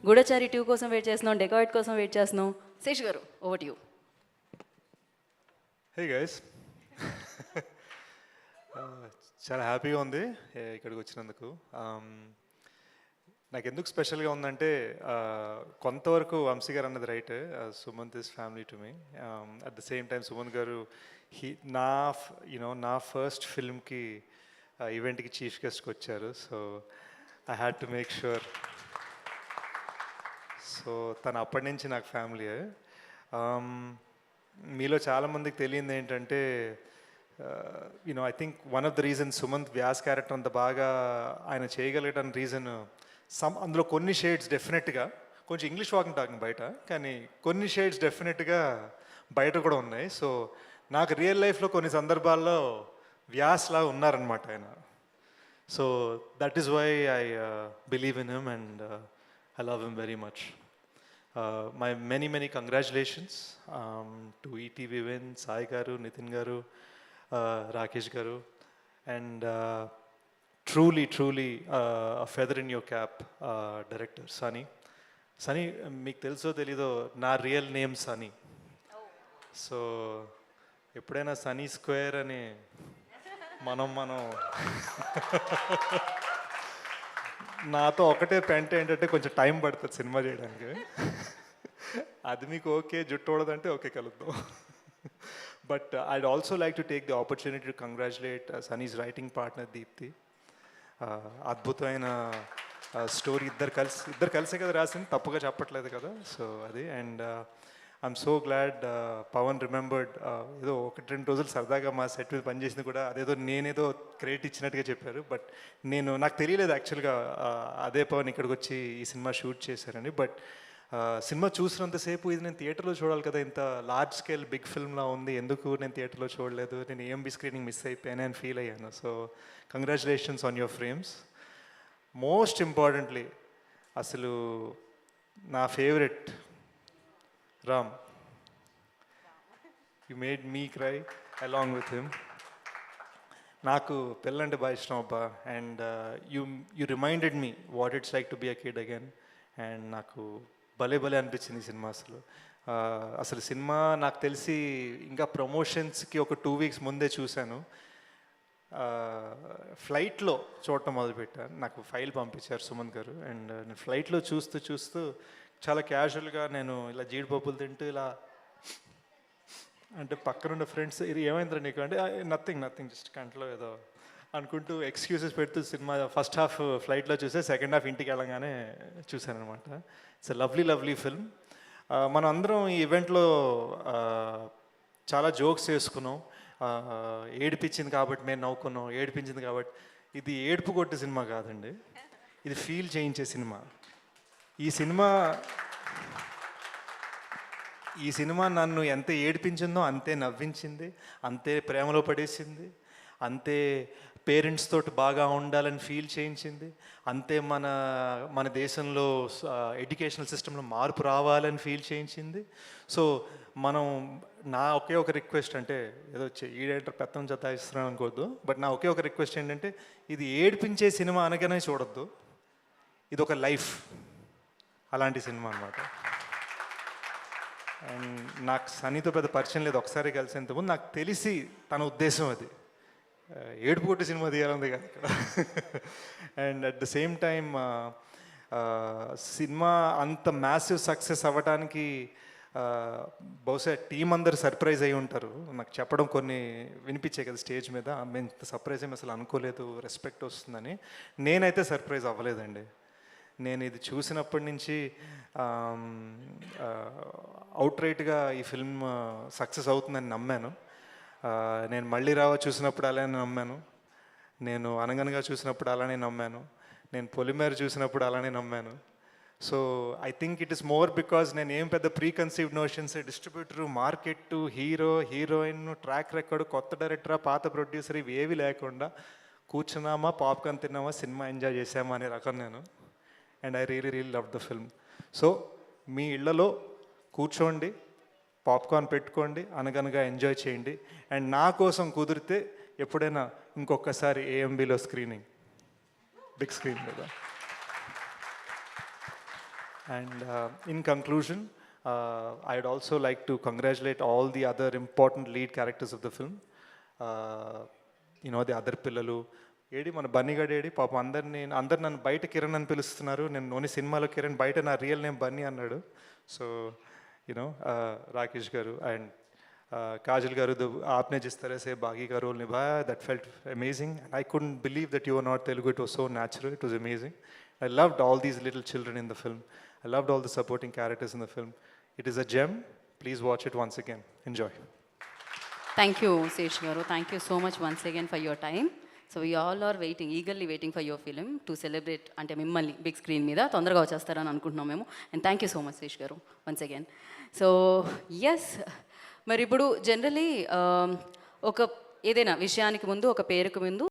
గూఢచారి 2 కోసం వెయిట్ చేస్తున్నాం, డెకాయిట్ కోసం వెయిట్ చేస్తున్నాం. శేష్ గారు, over to you. Hey guys, చాలా హ్యాపీగా ఉంది ఇక్కడికి వచ్చినందుకు. నాకు ఎందుకు స్పెషల్గా ఉందంటే కొంతవరకు వంశీ గారు అన్నది right, Sumanth is family to me. At the same time Sumanth గారు నా ఫస్ట్ ఫిల్మ్కి ఈవెంట్కి చీఫ్ గెస్ట్కి వచ్చారు. So I had to make sure. సో తను అప్పటి నుంచి నాకు ఫ్యామిలీయే. మీలో చాలామందికి తెలియంది ఏంటంటే I think one of the reason Sumanth Vyas character అంత బాగా ఆయన చేయగలిగడానికి రీజన్ అందులో కొన్ని షేడ్స్ డెఫినెట్గా కొంచెం ఇంగ్లీష్ వాకింగ్ టాకింగ్ బయట, కానీ కొన్ని షేడ్స్ డెఫినెట్గా బయట కూడా ఉన్నాయి. సో నాకు రియల్ లైఫ్లో కొన్ని సందర్భాల్లో వ్యాస్లా ఉన్నారనమాట ఆయన. So that is why I believe in him and I love him very much. My many congratulations to ETV Win, Sai Garu, Nitin Garu, Rakesh Garu, and truly a feather in your cap, director Sunny. Sunny, meeku teluso telido na real name Sunny. So eppudaina Sunny Square ani మనం నాతో ఒకటే పెంట ఏంటంటే కొంచెం time పడుతుంది cinema చేయడానికి. అది మీకు ఓకే, జుట్టు ఓడదంటే ఓకే, కలుద్దాం. But I'd also like to take the opportunity to congratulate Sunny's writing partner Deepthi. అద్భుతమైన స్టోరీ, ఇద్దరు కలిసే కదా రాసింది, తప్పుగా చెప్పట్లేదు కదా. సో అది, and I'm so glad Pavan remembered. ఏదో 1-2 రోజులు సరదాగా మా సెట్ మీద పనిచేసింది కూడా, అదేదో నేనేదో క్రెడిట్ ఇచ్చినట్టుగా చెప్పారు. బట్ నాకు తెలియలేదు యాక్చువల్గా అదే పవన్ ఇక్కడికి వచ్చి ఈ సినిమా షూట్ చేశారని. బట్ సినిమా చూసినంతసేపు ఇది నేను థియేటర్లో చూడాలి కదా, ఇంత లార్జ్ స్కేల్ బిగ్ ఫిల్మ్లా ఉంది, ఎందుకు నేను థియేటర్లో చూడలేదు, నేను ఏఎంబీ స్క్రీనింగ్ మిస్ అయిపోయాను అని ఫీల్ అయ్యాను. So congratulations on your frames. Most importantly అసలు నా favourite Ram, you made me cry along with him. నాకు పెళ్ళంటే బాగా ఇష్టం అబ్బా, and you reminded me what it's like to be a kid again. And నాకు భలే అనిపించింది ఈ సినిమా. అసలు సినిమా నాకు తెలిసి ఇంకా ప్రమోషన్స్కి ఒక 2 weeks ముందే చూశాను. ఫ్లైట్లో చూడటం మొదలుపెట్టాను. నాకు ఫైల్ పంపించారు సుమంత్ గారు, అండ్ నేను ఫ్లైట్లో చూస్తూ చాలా క్యాజువల్గా నేను ఇలా జీడిపప్పులు తింటూ ఇలా అంటే పక్కనున్న ఫ్రెండ్స్ ఇది ఏమైందిరా నీకు అంటే నథింగ్ జస్ట్ కంట్లో ఏదో అనుకుంటూ ఎక్స్క్యూజెస్ పెడుతూ సినిమా ఫస్ట్ హాఫ్ ఫ్లైట్లో చూసే, సెకండ్ హాఫ్ ఇంటికి వెళ్ళగానే చూశాను అనమాట. It's lovely film. మనం అందరం ఈ ఈవెంట్లో చాలా జోక్స్ చేసుకున్నాం. ఏడిపించింది కాబట్టి మేము నవ్వుకున్నాం, ఏడిపించింది కాబట్టి. ఇది ఏడుపు కొట్టే సినిమా కాదండి, ఇది ఫీల్ చేయించే సినిమా. ఈ సినిమా నన్ను ఎంత ఏడిపించిందో అంతే నవ్వించింది, అంతే ప్రేమలో పడేసింది, అంతే పేరెంట్స్ తోటి బాగా ఉండాలని ఫీల్ చేయించింది, అంతే మన దేశంలో ఎడ్యుకేషనల్ సిస్టంలో మార్పు రావాలని ఫీల్ చేయించింది. సో నా ఒకే ఒక రిక్వెస్ట్, అంటే ఏదో ఈడేంటర్ పెత్తం జతాయిస్తున్నాను అనుకోవద్దు, బట్ నా ఒకే ఒక రిక్వెస్ట్ ఏంటంటే ఇది ఏడిపించే సినిమా అనగానే చూడొద్దు, ఇది ఒక లైఫ్, అలాంటి సినిమా అనమాట. అండ్ నాకు సనీతో పెద్ద పరిచయం లేదు, ఒకసారి కలిసేంతకుముందు నాకు తెలిసి తన ఉద్దేశం అది ఏడుపు కొట్టి సినిమా తీయాలంది కదా ఇక్కడ. And at the same time cinema అంత మ్యాసివ్ సక్సెస్ అవ్వడానికి బహుశా టీం అందరు సర్ప్రైజ్ అయి ఉంటారు. నాకు చెప్పడం కొన్ని వినిపించాయి కదా స్టేజ్ మీద, మేము ఇంత సర్ప్రైజ్ ఏమి అసలు అనుకోలేదు, రెస్పెక్ట్ వస్తుందని. నేనైతే సర్ప్రైజ్ అవ్వలేదండి. నేను ఇది చూసినప్పటి నుంచి అవుట్రైట్గా ఈ ఫిల్మ్ సక్సెస్ అవుతుందని నమ్మాను. నేను మళ్ళీ రావా చూసినప్పుడు అలానే నమ్మాను, నేను అనగనగా చూసినప్పుడు అలానే నమ్మాను, నేను పొలిమేర చూసినప్పుడు అలానే నమ్మాను. So I think it is more because నేను ఏం పెద్ద preconceived notions, distributor, market, heroine, track record, కొత్త డైరెక్టరా, పాత ప్రొడ్యూసర్, ఇవి ఏవి లేకుండా కూర్చున్నామా, పాప్కార్న్ తిన్నామా, సినిమా ఎంజాయ్ చేసామా అనే రకం నేను. And I really love the film. So మీ ఇళ్లలో కూర్చోండి, పాప్కార్న్ పెట్టుకోండి, అనగనగా ఎంజాయ్ చేయండి. అండ్ నా కోసం కుదిరితే ఎప్పుడైనా ఇంకొకసారి ఏఎంబీలో స్క్రీనింగ్, బిగ్ స్క్రీన్ మీద. And in conclusion, I'd also like to congratulate all the other important lead characters of the film. The other పిల్లలు ఏడి మన బన్నీగాడు ఏడి పాపం అందరు నన్ను బయట కిరణ్ అని పిలుస్తున్నారు, నేను ఓన్లీ సినిమాలో కిరణ్, బయట నా రియల్ నేమ్ బన్నీ అన్నాడు. సో రాకేష్ గారు అండ్ काजल गारू, आपने जिस तरह से बागी का रोल निभाया, that felt amazing. I couldn't believe that you were not Telugu. It was so natural. It was amazing. I loved all these little children in the film. I loved all the supporting characters in the film. It is a gem. Please watch it once again. Enjoy. Thank you Sesh garu, thank you so much once again for your time. So we all are waiting, eagerly waiting for your film to celebrate, అంటే మిమ్మల్ని big screen మీద తొందరగా వచ్చేస్తారని అనుకుంటున్నాం మేము. And thank you so much Sesh garu once again. So yes, మరి ఇప్పుడు generally ఒక ఏదైనా విషయానికి ముందు, ఒక పేరుకు ముందు